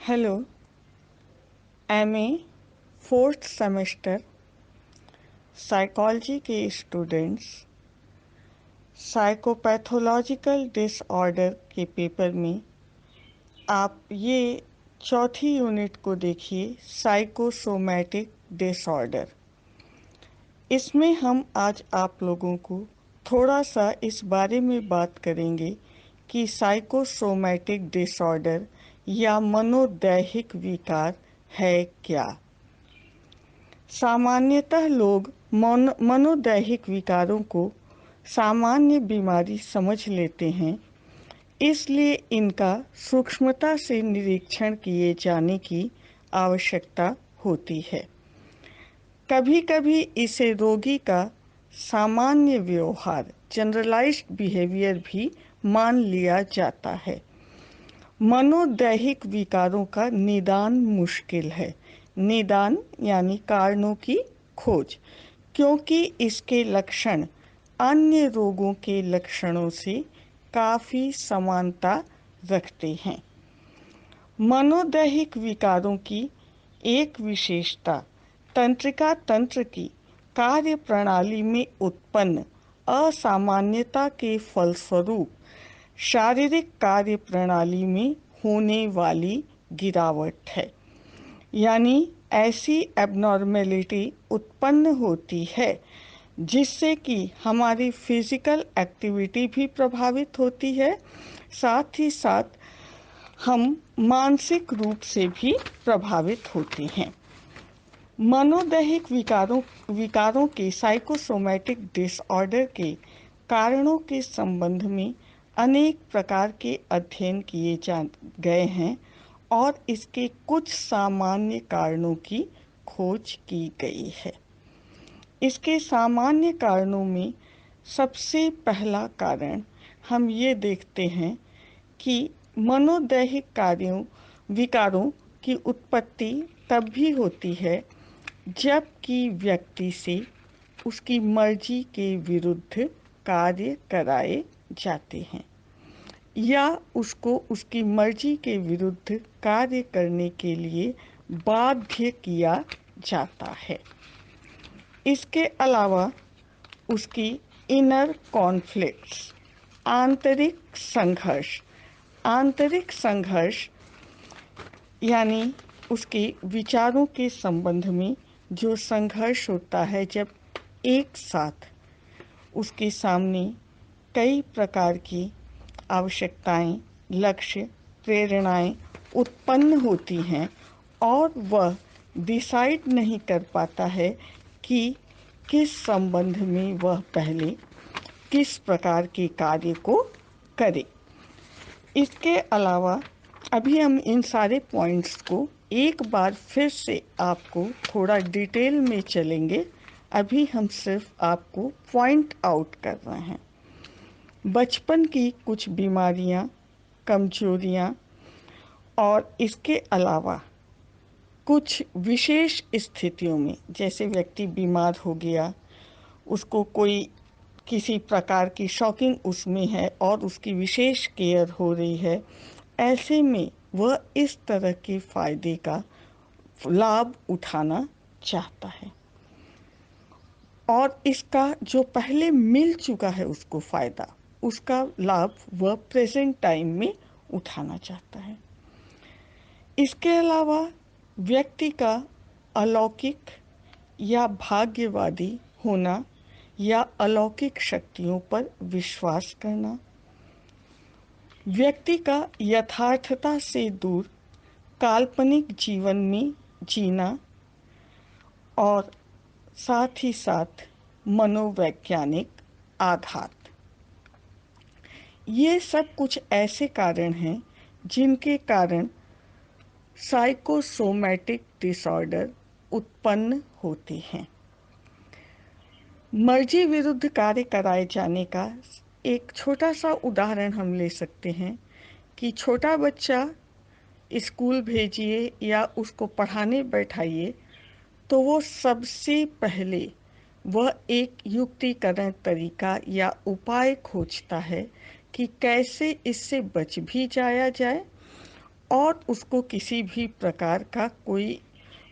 Hello. MA fourth semester psychology के students psychopathological disorder के paper में आप ये चौथी यूनिट को देखिए, साइकोसोमैटिक डिसऑर्डर। इसमें हम आज आप लोगों को थोड़ा सा इस बारे में बात करेंगे कि साइकोसोमैटिक डिसऑर्डर या मनोदैहिक विकार है क्या। सामान्यतः लोग मनोदैहिक विकारों को सामान्य बीमारी समझ लेते हैं, इसलिए इनका सूक्ष्मता से निरीक्षण किए जाने की आवश्यकता होती है। कभी-कभी इसे रोगी का सामान्य व्यवहार जनरलाइज्ड बिहेवियर भी मान लिया जाता है। मनोदैहिक विकारों का निदान मुश्किल है। निदान यानी कारणों की खोज, क्योंकि इसके लक्षण अन्य रोगों के लक्षणों से काफ़ी समानता रखते हैं। मनोदैहिक विकारों की एक विशेषता तंत्रिका तंत्र की कार्य प्रणाली में उत्पन्न असामान्यता के फलस्वरूप शारीरिक कार्य प्रणाली में होने वाली गिरावट है। यानी ऐसी एबनॉर्मेलिटी उत्पन्न होती है जिससे कि हमारी फिजिकल एक्टिविटी भी प्रभावित होती है, साथ ही साथ हम मानसिक रूप से भी प्रभावित होते हैं। मनोदैहिक विकारों के साइकोसोमैटिक डिसऑर्डर के कारणों के संबंध में अनेक प्रकार के अध्ययन किए गए हैं और इसके कुछ सामान्य कारणों की खोज की गई है। इसके सामान्य कारणों में सबसे पहला कारण हम ये देखते हैं कि मनोदैहिक विकारों की उत्पत्ति तब भी होती है जबकि व्यक्ति से उसकी मर्जी के विरुद्ध कार्य कराए जाते हैं या उसको उसकी मर्जी के विरुद्ध कार्य करने के लिए बाध्य किया जाता है। इसके अलावा उसकी इनर कॉन्फ्लिक्ट्स, आंतरिक संघर्ष यानी उसके विचारों के संबंध में जो संघर्ष होता है जब एक साथ उसके सामने कई प्रकार की आवश्यकताएं, लक्ष्य, प्रेरणाएं उत्पन्न होती हैं और वह डिसाइड नहीं कर पाता है कि किस संबंध में वह पहले किस प्रकार के कार्य को करे। इसके अलावा अभी हम इन सारे पॉइंट्स को एक बार फिर से आपको थोड़ा डिटेल में चलेंगे। अभी हम सिर्फ आपको पॉइंट आउट कर रहे हैं। बचपन की कुछ बीमारियां, कमजोरियां और इसके अलावा कुछ विशेष स्थितियों में, जैसे व्यक्ति बीमार हो गया, उसको कोई किसी प्रकार की शॉकिंग उसमें है और उसकी विशेष केयर हो रही है, ऐसे में वह इस तरह के फायदे का लाभ उठाना चाहता है और इसका जो पहले मिल चुका है उसको फायदा, उसका लाभ वह प्रेजेंट टाइम में उठाना चाहता है। इसके अलावा व्यक्ति का अलौकिक या भाग्यवादी होना या अलौकिक शक्तियों पर विश्वास करना, व्यक्ति का यथार्थता से दूर काल्पनिक जीवन में जीना और साथ ही साथ मनोवैज्ञानिक आघात। ये सब कुछ ऐसे कारण हैं जिनके कारण साइकोसोमैटिक डिसऑर्डर उत्पन्न होते हैं। मर्जी विरुद्ध कार्य कराए जाने का एक छोटा सा उदाहरण हम ले सकते हैं कि छोटा बच्चा स्कूल भेजिए या उसको पढ़ाने बैठाइए तो वो सबसे पहले वह एक युक्तिकरण तरीका या उपाय खोजता है कि कैसे इससे बच भी जाया जाए और उसको किसी भी प्रकार का कोई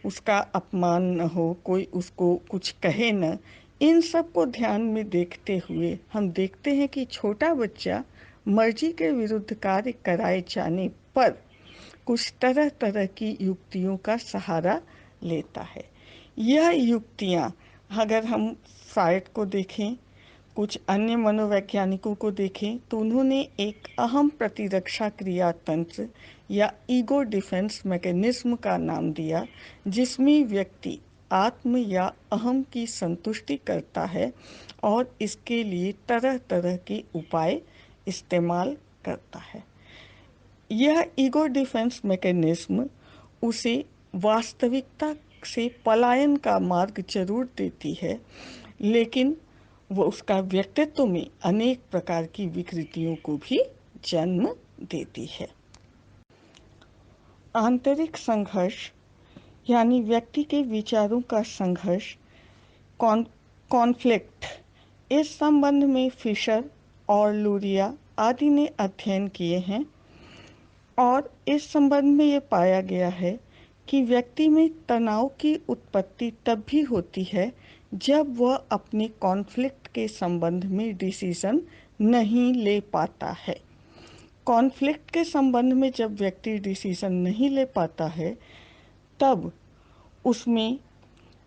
उसका अपमान न हो, कोई उसको कुछ कहे न। इन सब को ध्यान में देखते हुए हम देखते हैं कि छोटा बच्चा मर्जी के विरुद्ध कार्य कराए जाने पर कुछ तरह तरह की युक्तियों का सहारा लेता है। यह युक्तियाँ अगर हम फ्रायड को देखें, कुछ अन्य मनोवैज्ञानिकों को देखें, तो उन्होंने एक अहम प्रतिरक्षा क्रिया तंत्र या ईगो डिफेंस मैकेनिज्म का नाम दिया, जिसमें व्यक्ति आत्म या अहम की संतुष्टि करता है और इसके लिए तरह तरह के उपाय इस्तेमाल करता है। यह ईगो डिफेंस मैकेनिज्म उसे वास्तविकता से पलायन का मार्ग जरूर देती है, लेकिन वो उसका व्यक्तित्व में अनेक प्रकार की विकृतियों को भी जन्म देती है। आंतरिक संघर्ष यानी व्यक्ति के विचारों का संघर्ष, कॉन्फ्लिक्ट, इस संबंध में फिशर और लूरिया आदि ने अध्ययन किए हैं और इस संबंध में ये पाया गया है कि व्यक्ति में तनाव की उत्पत्ति तब भी होती है जब वह अपने कॉन्फ्लिक्ट के संबंध में डिसीजन नहीं ले पाता है। कॉन्फ्लिक्ट के संबंध में जब व्यक्ति डिसीजन नहीं ले पाता है, तब उसमें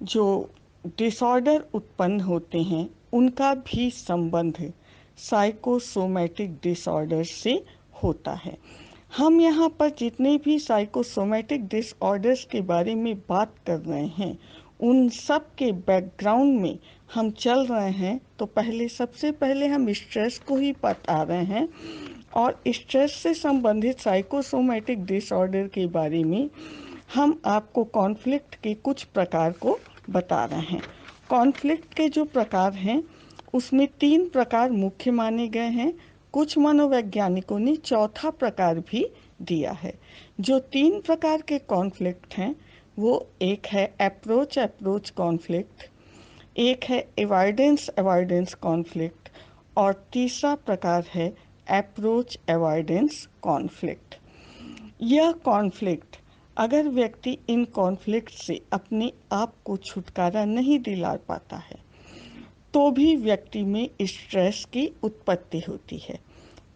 जो डिसऑर्डर उत्पन्न होते हैं उनका भी संबंध साइकोसोमैटिक डिसऑर्डर से होता है। हम यहाँ पर जितने भी साइकोसोमैटिक डिसऑर्डर्स के बारे में बात कर रहे हैं, उन सब के बैकग्राउंड में हम चल रहे हैं, तो सबसे पहले हम स्ट्रेस को ही बता रहे हैं और स्ट्रेस से संबंधित साइकोसोमैटिक डिसऑर्डर के बारे में हम आपको कॉन्फ्लिक्ट के कुछ प्रकार को बता रहे हैं। कॉन्फ्लिक्ट के जो प्रकार हैं उसमें 3 प्रकार मुख्य माने गए हैं। कुछ मनोवैज्ञानिकों ने चौथा प्रकार भी दिया है। जो 3 प्रकार के कॉन्फ्लिक्ट हैं वो एक है अप्रोच कॉन्फ्लिक्ट, एक है अवॉइडेंस कॉन्फ्लिक्ट और तीसरा प्रकार है अप्रोच अवॉइडेंस कॉन्फ्लिक्ट। यह कॉन्फ्लिक्ट, अगर व्यक्ति इन कॉन्फ्लिक्ट से अपने आप को छुटकारा नहीं दिला पाता है, तो भी व्यक्ति में स्ट्रेस की उत्पत्ति होती है।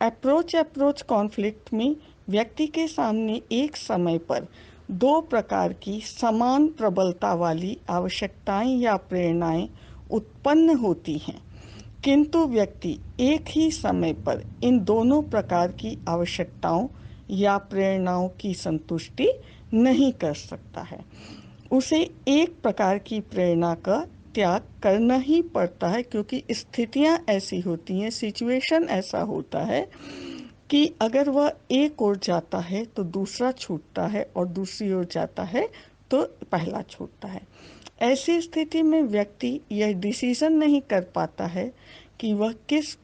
अप्रोच कॉन्फ्लिक्ट में व्यक्ति के सामने एक समय पर 2 प्रकार की समान प्रबलता वाली आवश्यकताएं या प्रेरणाएं उत्पन्न होती हैं, किंतु व्यक्ति एक ही समय पर इन दोनों प्रकार की आवश्यकताओं या प्रेरणाओं की संतुष्टि नहीं कर सकता है। उसे एक प्रकार की प्रेरणा का त्याग करना ही पड़ता है, क्योंकि स्थितियां ऐसी होती हैं, सिचुएशन ऐसा होता है कि अगर वह एक ओर जाता है तो दूसरा छूटता है और दूसरी ओर जाता है तो पहला छूटता है। ऐसी स्थिति में व्यक्ति यह डिसीजन नहीं कर पाता है कि वह किस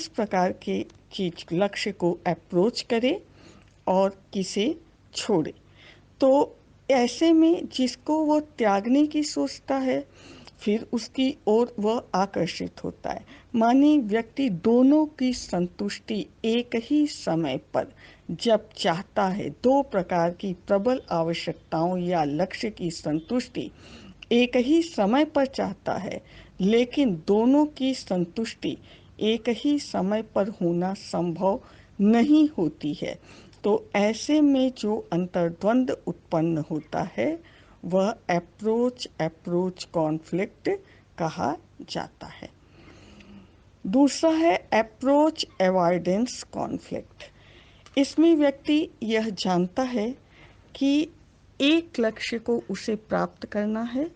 प्रकार के चीज लक्ष्य को अप्रोच करे और किसे छोड़े। तो ऐसे में जिसको वो त्यागने की सोचता है, फिर उसकी ओर वह आकर्षित होता है। माने व्यक्ति दोनों की संतुष्टि एक ही समय पर जब चाहता है, 2 प्रकार की प्रबल आवश्यकताओं या लक्ष्य की संतुष्टि एक ही समय पर चाहता है, लेकिन दोनों की संतुष्टि एक ही समय पर होना संभव नहीं होती है, तो ऐसे में जो अंतर्द्वंद उत्पन्न होता है वह अप्रोच कॉन्फ्लिक्ट कहा जाता है। दूसरा है अप्रोच अवॉइडेंस कॉन्फ्लिक्ट। इसमें व्यक्ति यह जानता है कि एक लक्ष्य को उसे प्राप्त करना है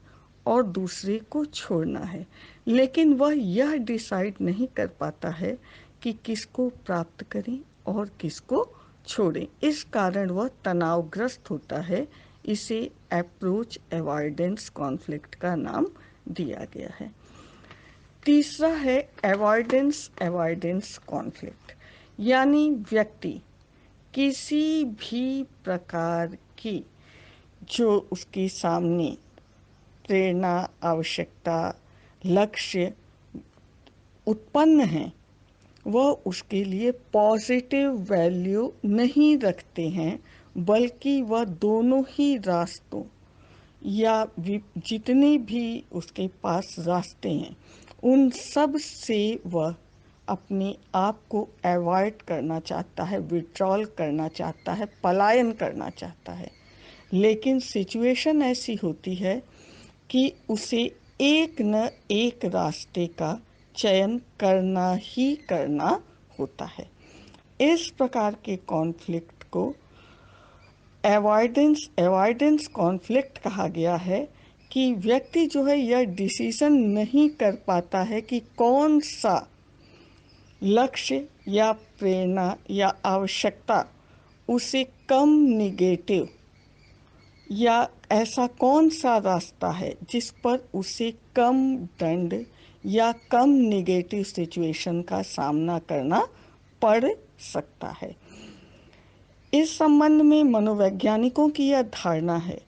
और दूसरे को छोड़ना है, लेकिन वह यह डिसाइड नहीं कर पाता है कि किसको प्राप्त करें और किसको छोड़ें। इस कारण वह तनावग्रस्त होता है। इसे अप्रोच अवॉइडेंस कॉन्फ्लिक्ट का नाम दिया गया है। तीसरा है अवॉइडेंस कॉन्फ्लिक्ट, यानी व्यक्ति किसी भी प्रकार की जो उसके सामने प्रेरणा, आवश्यकता, लक्ष्य उत्पन्न है, वह उसके लिए पॉजिटिव वैल्यू नहीं रखते हैं, बल्कि वह दोनों ही रास्तों या जितने भी उसके पास रास्ते हैं उन सब से वह अपने आप को अवॉइड करना चाहता है, विड्रॉल करना चाहता है, पलायन करना चाहता है। लेकिन सिचुएशन ऐसी होती है कि उसे एक न एक रास्ते का चयन करना ही करना होता है। इस प्रकार के कॉन्फ्लिक्ट को अवॉइडेंस कॉन्फ्लिक्ट कहा गया है कि व्यक्ति जो है यह डिसीजन नहीं कर पाता है कि कौन सा लक्ष्य या प्रेरणा या आवश्यकता उसे कम निगेटिव, या ऐसा कौन सा रास्ता है जिस पर उसे कम दंड या कम निगेटिव सिचुएशन का सामना करना पड़ सकता है। इस संबंध में मनोवैज्ञानिकों की यह धारणा है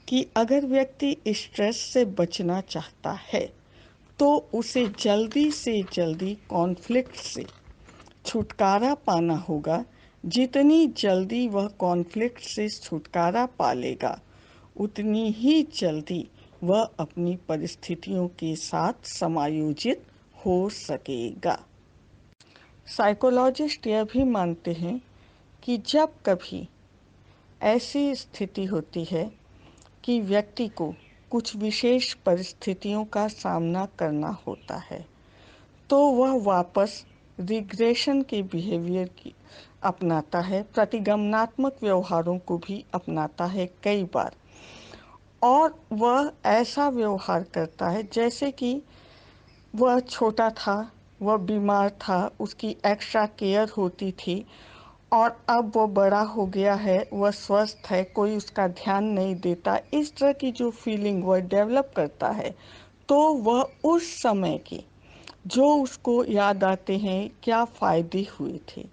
कि अगर व्यक्ति स्ट्रेस से बचना चाहता है तो उसे जल्दी से जल्दी कॉन्फ्लिक्ट से छुटकारा पाना होगा। जितनी जल्दी वह कॉन्फ्लिक्ट से छुटकारा पा लेगा, उतनी ही जल्दी वह अपनी परिस्थितियों के साथ समायोजित हो सकेगा। साइकोलॉजिस्ट यह भी मानते हैं कि जब कभी ऐसी स्थिति होती है कि व्यक्ति को कुछ विशेष परिस्थितियों का सामना करना होता है, तो वह वापस रिग्रेशन के बिहेवियर की अपनाता है, प्रतिगमनात्मक व्यवहारों को भी अपनाता है कई बार, और वह ऐसा व्यवहार करता है जैसे कि वह छोटा था, वह बीमार था, उसकी एक्स्ट्रा केयर होती थी, और अब वो बड़ा हो गया है, वह स्वस्थ है, कोई उसका ध्यान नहीं देता। इस तरह की जो फीलिंग वह डेवलप करता है, तो वह उस समय के जो उसको याद आते हैं, क्या फ़ायदे हुए थे,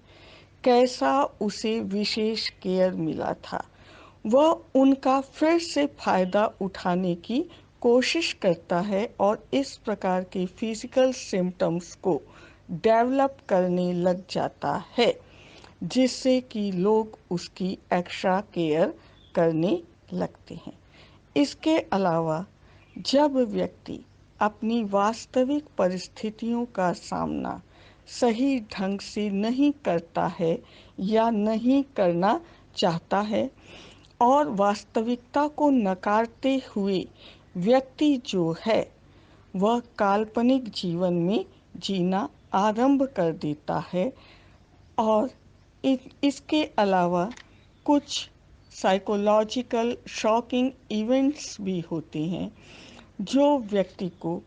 कैसा उसे विशेष केयर मिला था, वह उनका फिर से फ़ायदा उठाने की कोशिश करता है और इस प्रकार के फिजिकल सिम्टम्स को डेवलप करने लग जाता है, जिससे कि लोग उसकी एक्स्ट्रा केयर करने लगते हैं। इसके अलावा जब व्यक्ति अपनी वास्तविक परिस्थितियों का सामना सही ढंग से नहीं करता है या नहीं करना चाहता है, और वास्तविकता को नकारते हुए व्यक्ति जो है वह काल्पनिक जीवन में जीना आरंभ कर देता है, और इसके अलावा कुछ साइकोलॉजिकल शॉकिंग इवेंट्स भी होते हैं जो व्यक्ति को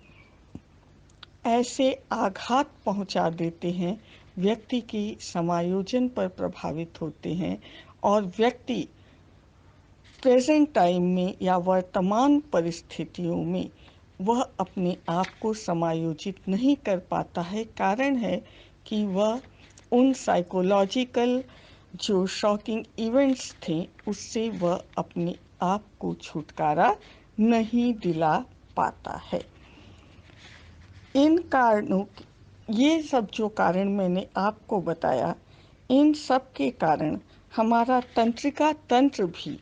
ऐसे आघात पहुंचा देते हैं, व्यक्ति की समायोजन पर प्रभावित होते हैं, और व्यक्ति प्रेजेंट टाइम में या वर्तमान परिस्थितियों में वह अपने आप को समायोजित नहीं कर पाता है। कारण है कि वह उन साइकोलॉजिकल जो शॉकिंग इवेंट्स थे उससे वह अपने आप को छुटकारा नहीं दिला पाता है। इन कारणों, ये सब जो कारण मैंने आपको बताया, इन सब के कारण हमारा तंत्रिका तंत्र भी,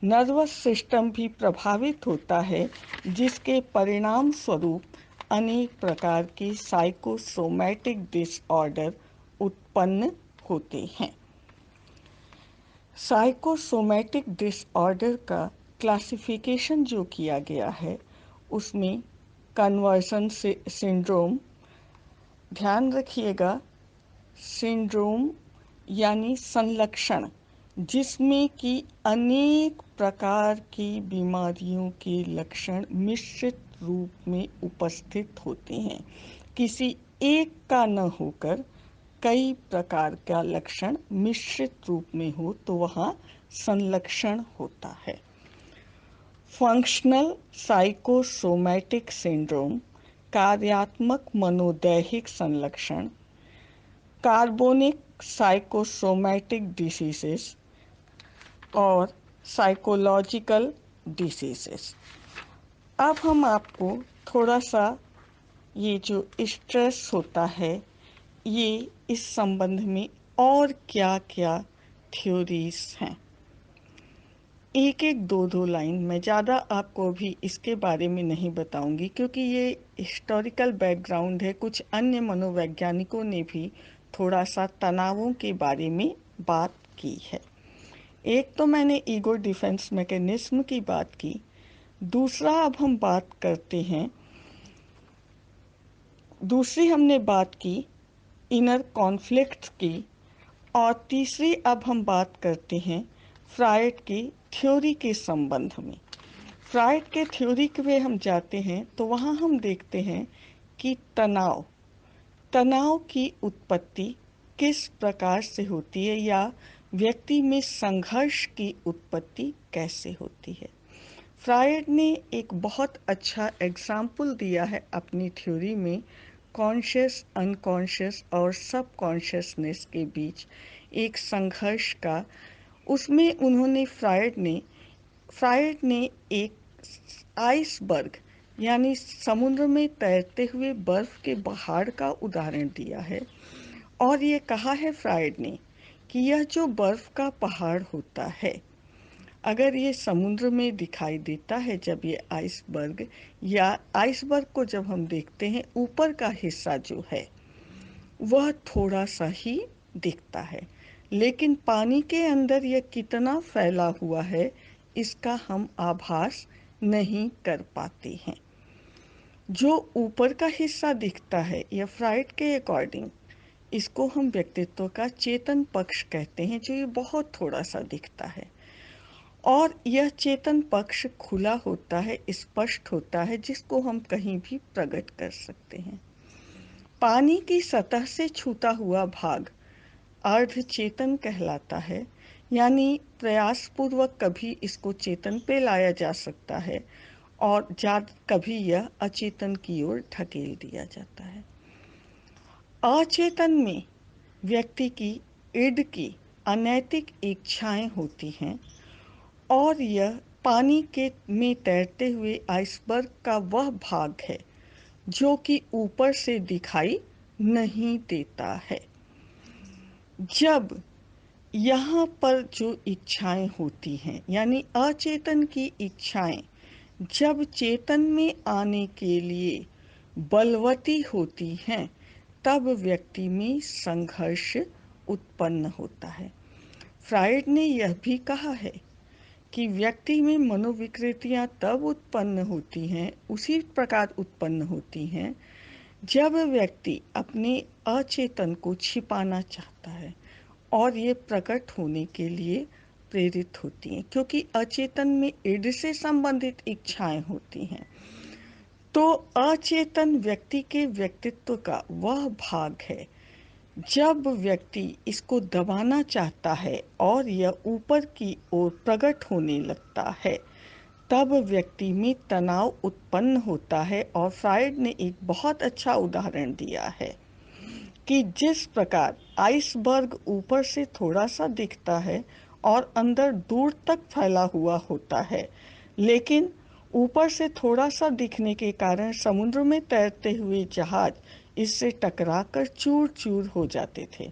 नर्वस सिस्टम भी प्रभावित होता है, जिसके परिणाम स्वरूप अनेक प्रकार के साइकोसोमैटिक डिसऑर्डर उत्पन्न होते हैं। साइकोसोमैटिक डिसऑर्डर का क्लासिफिकेशन जो किया गया है उसमें कन्वर्सन सिंड्रोम, ध्यान रखिएगा, सिंड्रोम यानी संलक्षण, जिसमें कि अनेक प्रकार की बीमारियों के लक्षण मिश्रित रूप में उपस्थित होते हैं। किसी एक का न होकर कई प्रकार का लक्षण मिश्रित रूप में हो तो वहाँ संलक्षण होता है। फंक्शनल साइकोसोमैटिक सिंड्रोम, कार्यात्मक मनोदैहिक संलक्षण, कार्बोनिक साइकोसोमैटिक डिसीजेस और साइकोलॉजिकल डिसीजेस। अब हम आपको थोड़ा सा ये जो स्ट्रेस होता है, ये इस संबंध में और क्या क्या थ्योरीज हैं। एक एक दो दो लाइन, मैं ज़्यादा आपको भी इसके बारे में नहीं बताऊंगी क्योंकि ये हिस्टोरिकल बैकग्राउंड है। कुछ अन्य मनोवैज्ञानिकों ने भी थोड़ा सा तनावों के बारे में बात की है। एक तो मैंने ईगो डिफेंस मैकेनिज्म की बात की, दूसरा अब हम बात करते हैं, दूसरी हमने बात की इनर कॉन्फ्लिक्ट की, और तीसरी अब हम बात करते हैं फ्रायड की थ्योरी के संबंध में। फ्रायड के थ्योरी में हम जाते हैं तो वहाँ हम देखते हैं कि तनाव की उत्पत्ति किस प्रकार से होती है या व्यक्ति में संघर्ष की उत्पत्ति कैसे होती है। फ्रायड ने एक बहुत अच्छा एग्जाम्पल दिया है अपनी थ्योरी में कॉन्शियस, अनकॉन्शियस और सबकॉन्शियसनेस के बीच एक संघर्ष का। उसमें उन्होंने फ्रायड ने एक आइसबर्ग यानी समुद्र में तैरते हुए बर्फ के पहाड़ का उदाहरण दिया है, और ये कहा है फ्रायड ने कि यह जो बर्फ का पहाड़ होता है, अगर ये समुद्र में दिखाई देता है, जब ये आइसबर्ग को जब हम देखते हैं, ऊपर का हिस्सा जो है वह थोड़ा सा ही दिखता है, लेकिन पानी के अंदर यह कितना फैला हुआ है इसका हम आभास नहीं कर पाते हैं। जो ऊपर का हिस्सा दिखता है, या फ्रायड के अकॉर्डिंग इसको हम व्यक्तित्व का चेतन पक्ष कहते हैं, जो ये बहुत थोड़ा सा दिखता है, और यह चेतन पक्ष खुला होता है, स्पष्ट होता है, जिसको हम कहीं भी प्रकट कर सकते हैं। पानी की सतह से छूता हुआ भाग अर्ध चेतन कहलाता है, यानी प्रयासपूर्वक कभी इसको चेतन पे लाया जा सकता है और कभी यह अचेतन की ओर ढकेल दिया जाता है। अचेतन में व्यक्ति की ईड की अनैतिक इच्छाएं होती हैं, और यह पानी के में तैरते हुए आइसबर्ग का वह भाग है जो कि ऊपर से दिखाई नहीं देता है। जब यहाँ पर जो इच्छाएं होती हैं, यानी अचेतन की इच्छाएं जब चेतन में आने के लिए बलवती होती हैं, तब व्यक्ति में संघर्ष उत्पन्न होता है। फ्रायड ने यह भी कहा है कि व्यक्ति में मनोविकृतियां तब उत्पन्न होती हैं, उसी प्रकार उत्पन्न होती हैं, जब व्यक्ति अपने अचेतन को छिपाना चाहता है, और ये प्रकट होने के लिए प्रेरित होती हैं, क्योंकि अचेतन में ईड से संबंधित इच्छाएं होती हैं। तो अचेतन व्यक्ति के व्यक्तित्व का वह भाग है, जब व्यक्ति इसको दबाना चाहता है और यह ऊपर की ओर प्रकट होने लगता है, तब व्यक्ति में तनाव उत्पन्न होता है। और फ्रायड ने एक बहुत अच्छा उदाहरण दिया है कि जिस प्रकार आइसबर्ग ऊपर से थोड़ा सा दिखता है और अंदर दूर तक फैला हुआ होता है, लेकिन ऊपर से थोड़ा सा दिखने के कारण समुद्र में तैरते हुए जहाज इससे टकराकर चूर चूर हो जाते थे।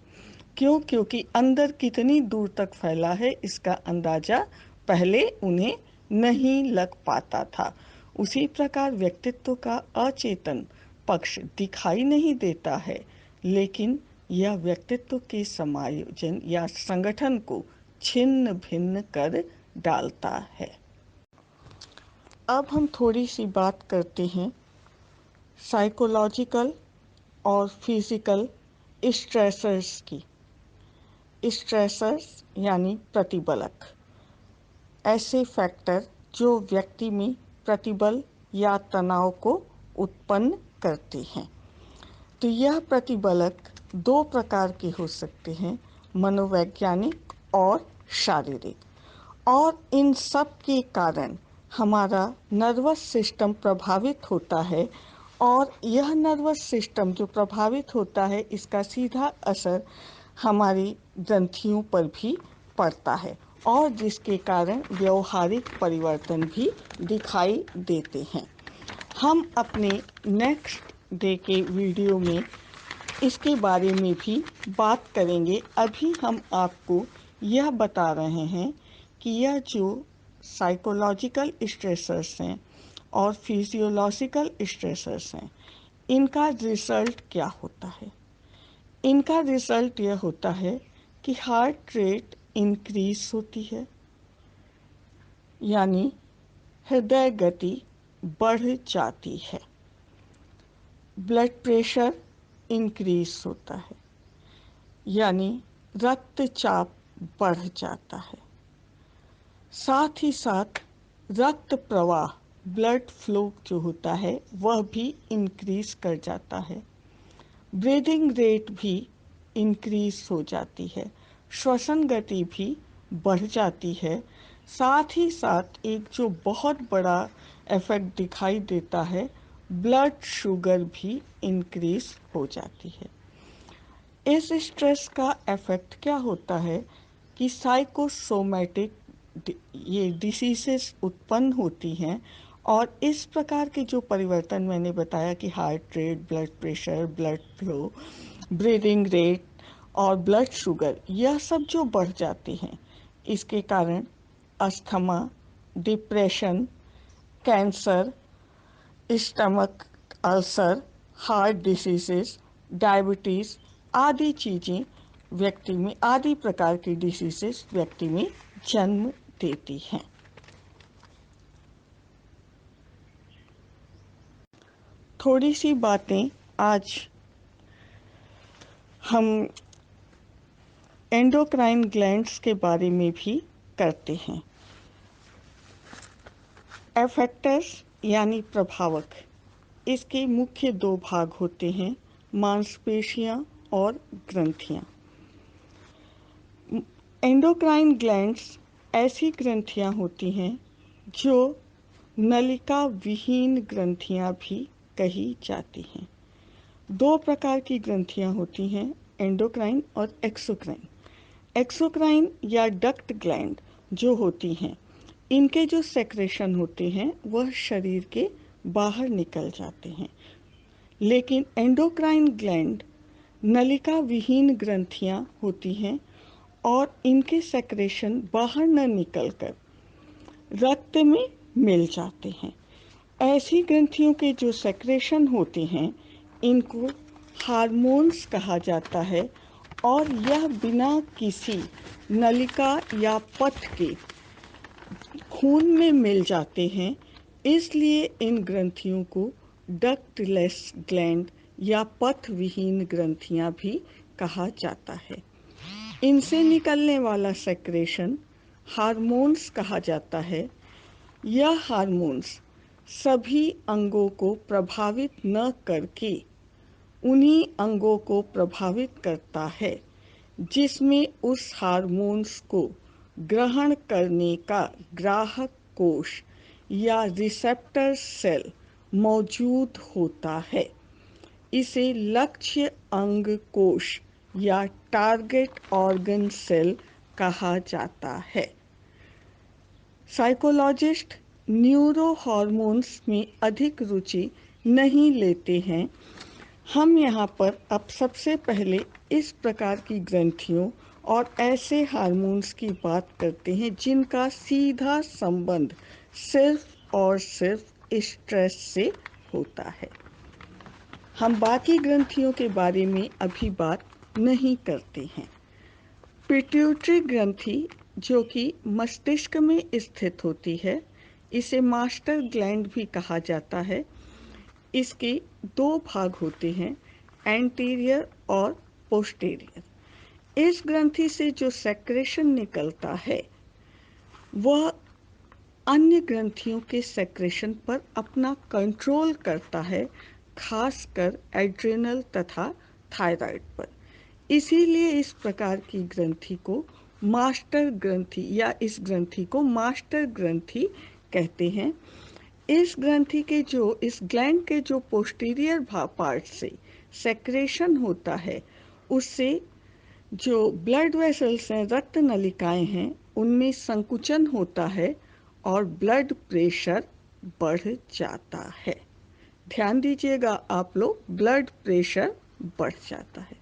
क्यों? क्योंकि अंदर कितनी दूर तक फैला है इसका अंदाजा पहले उन्हें नहीं लग पाता था। उसी प्रकार व्यक्तित्व का अचेतन पक्ष दिखाई नहीं देता है, लेकिन यह व्यक्तित्व के समायोजन या संगठन को छिन्न भिन्न कर डालता है। अब हम थोड़ी सी बात करते हैं साइकोलॉजिकल और फिजिकल स्ट्रेसर्स की। स्ट्रेसर्स यानी प्रतिबलक, ऐसे फैक्टर जो व्यक्ति में प्रतिबल या तनाव को उत्पन्न करते हैं। तो यह प्रतिबलक दो प्रकार के हो सकते हैं, मनोवैज्ञानिक और शारीरिक, और इन सब के कारण हमारा नर्वस सिस्टम प्रभावित होता है, और यह नर्वस सिस्टम जो प्रभावित होता है इसका सीधा असर हमारी ग्रंथियों पर भी पड़ता है, और जिसके कारण व्यवहारिक परिवर्तन भी दिखाई देते हैं। हम अपने नेक्स्ट डे के वीडियो में इसके बारे में भी बात करेंगे। अभी हम आपको यह बता रहे हैं कि यह जो साइकोलॉजिकल स्ट्रेसर्स हैं और फिजियोलॉजिकल स्ट्रेसर्स हैं, इनका रिजल्ट क्या होता है। इनका रिजल्ट यह होता है कि हार्ट रेट इंक्रीज होती है, यानी हृदय गति बढ़ जाती है। ब्लड प्रेशर इंक्रीज होता है, यानी रक्तचाप बढ़ जाता है। साथ ही साथ रक्त प्रवाह, ब्लड फ्लो जो होता है वह भी इंक्रीज कर जाता है। ब्रीदिंग रेट भी इंक्रीज हो जाती है, श्वसन गति भी बढ़ जाती है। साथ ही साथ एक जो बहुत बड़ा इफेक्ट दिखाई देता है, ब्लड शुगर भी इंक्रीज हो जाती है। इस स्ट्रेस का इफेक्ट क्या होता है कि साइकोसोमैटिक ये डिसीजेस उत्पन्न होती हैं, और इस प्रकार के जो परिवर्तन मैंने बताया कि heart rate, blood pressure, blood flow, breathing rate और ब्लड शुगर, यह सब जो बढ़ जाते हैं, इसके कारण asthma, depression, cancer, stomach ulcer, heart diseases, diabetes आदि चीज़ें व्यक्ति में, आदि प्रकार की डिसीजेस व्यक्ति में जन्म देती हैं। थोड़ी सी बातें आज हम एंडोक्राइन ग्लैंड्स के बारे में भी करते हैं। एफेक्टर्स यानी प्रभावक, इसके मुख्य दो भाग होते हैं, मांसपेशियां और ग्रंथियां। एंडोक्राइन ग्लैंड्स ऐसी ग्रंथियां होती हैं जो नलिका विहीन ग्रंथियां भी कही जाती हैं। दो प्रकार की ग्रंथियां होती हैं, एंडोक्राइन और एक्सोक्राइन। एक्सोक्राइन या डक्ट ग्लैंड जो होती हैं, इनके जो सेक्रेशन होते हैं वह शरीर के बाहर निकल जाते हैं। लेकिन एंडोक्राइन ग्लैंड नलिका विहीन ग्रंथियां होती हैं और इनके सेक्रेशन बाहर न निकलकर रक्त में मिल जाते हैं। ऐसी ग्रंथियों के जो सेक्रेशन होते हैं, इनको हार्मोन्स कहा जाता है, और यह बिना किसी नलिका या पथ के खून में मिल जाते हैं। इसलिए इन ग्रंथियों को डक्टलेस ग्लैंड या पथ विहीन ग्रंथियां भी कहा जाता है। इनसे निकलने वाला सेक्रेशन हार्मोन्स कहा जाता है। यह हार्मोन्स सभी अंगों को प्रभावित न करके उन्हीं अंगों को प्रभावित करता है जिसमें उस हार्मोन्स को ग्रहण करने का ग्राहक कोश या रिसेप्टर सेल मौजूद होता है। इसे लक्ष्य अंग कोश या टारगेट ऑर्गन सेल कहा जाता है। साइकोलॉजिस्ट न्यूरो हॉर्मोन्स में अधिक रुचि नहीं लेते हैं। हम यहाँ पर अब सबसे पहले इस प्रकार की ग्रंथियों और ऐसे हार्मोन्स की बात करते हैं जिनका सीधा संबंध सिर्फ और सिर्फ स्ट्रेस से होता है। हम बाकी ग्रंथियों के बारे में अभी बात नहीं करते हैं। पिट्यूटरी ग्रंथि जो कि मस्तिष्क में स्थित होती है, इसे मास्टर ग्लैंड भी कहा जाता है। इसके दो भाग होते हैं, एंटीरियर और पोस्टीरियर। इस ग्रंथि से जो सेक्रेशन निकलता है वह अन्य ग्रंथियों के सेक्रेशन पर अपना कंट्रोल करता है, खासकर एड्रिनल तथा थायराइड पर। इसीलिए इस प्रकार की ग्रंथि को मास्टर ग्रंथि या इस ग्रंथि को मास्टर ग्रंथि कहते हैं। इस ग्रंथि के जो, इस ग्लैंड के जो पोस्टीरियर पार्ट से सेक्रेशन होता है, उससे जो ब्लड वेसल्स हैं, रक्त नलिकाएं हैं, उनमें संकुचन होता है और ब्लड प्रेशर बढ़ जाता है। ध्यान दीजिएगा आप लोग, ब्लड प्रेशर बढ़ जाता है।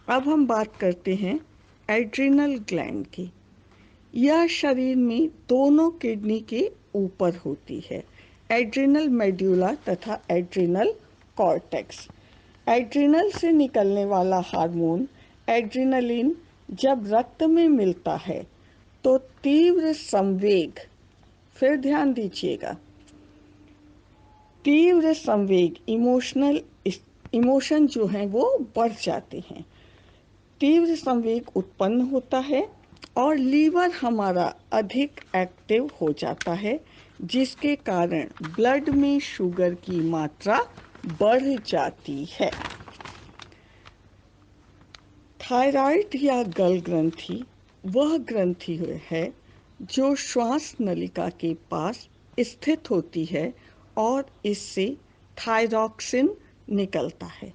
अब हम बात करते हैं एड्रिनल ग्लैंड की। यह शरीर में दोनों किडनी के ऊपर होती है, एड्रिनल मेड्यूला तथा एड्रिनल कॉर्टेक्स। एड्रिनल से निकलने वाला हार्मोन एड्रिनलिन जब रक्त में मिलता है तो तीव्र संवेग, फिर ध्यान दीजिएगा, तीव्र संवेग इमोशन जो हैं वो बढ़ जाते हैं, तीव्र संवेग उत्पन्न होता है और लीवर हमारा अधिक एक्टिव हो जाता है, जिसके कारण ब्लड में शुगर की मात्रा बढ़ जाती है। थायराइड या गल ग्रंथि वह ग्रंथि है जो श्वास नलिका के पास स्थित होती है और इससे थायरॉक्सिन निकलता है।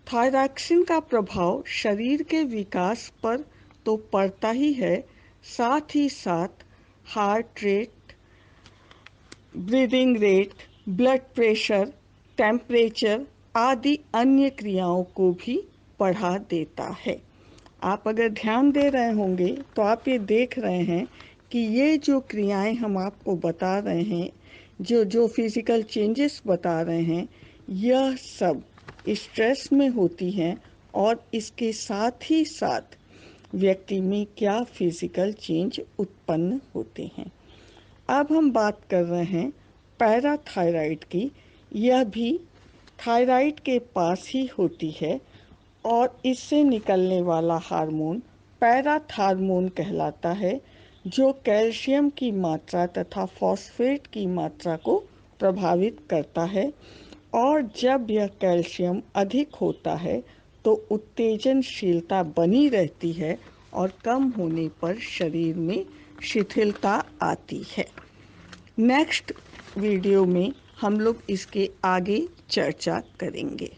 थायरॉक्सिन का प्रभाव शरीर के विकास पर तो पड़ता ही है, साथ ही साथ heart rate, breathing rate, blood pressure, temperature आदि अन्य क्रियाओं को भी बढ़ा देता है। आप अगर ध्यान दे रहे होंगे तो आप ये देख रहे हैं कि ये जो क्रियाएं हम आपको बता रहे हैं, जो फिजिकल चेंजेस बता रहे हैं, यह सब स्ट्रेस में होती हैं और इसके साथ ही साथ व्यक्ति में क्या फिजिकल चेंज उत्पन्न होते हैं। अब हम बात कर रहे हैं पैराथायराइड की। यह भी थायराइड के पास ही होती है और इससे निकलने वाला हार्मोन पैराथार्मोन कहलाता है, जो कैल्शियम की मात्रा तथा फॉस्फेट की मात्रा को प्रभावित करता है। और जब यह कैल्शियम अधिक होता है तो उत्तेजनशीलता बनी रहती है और कम होने पर शरीर में शिथिलता आती है। नेक्स्ट वीडियो में हम लोग इसके आगे चर्चा करेंगे।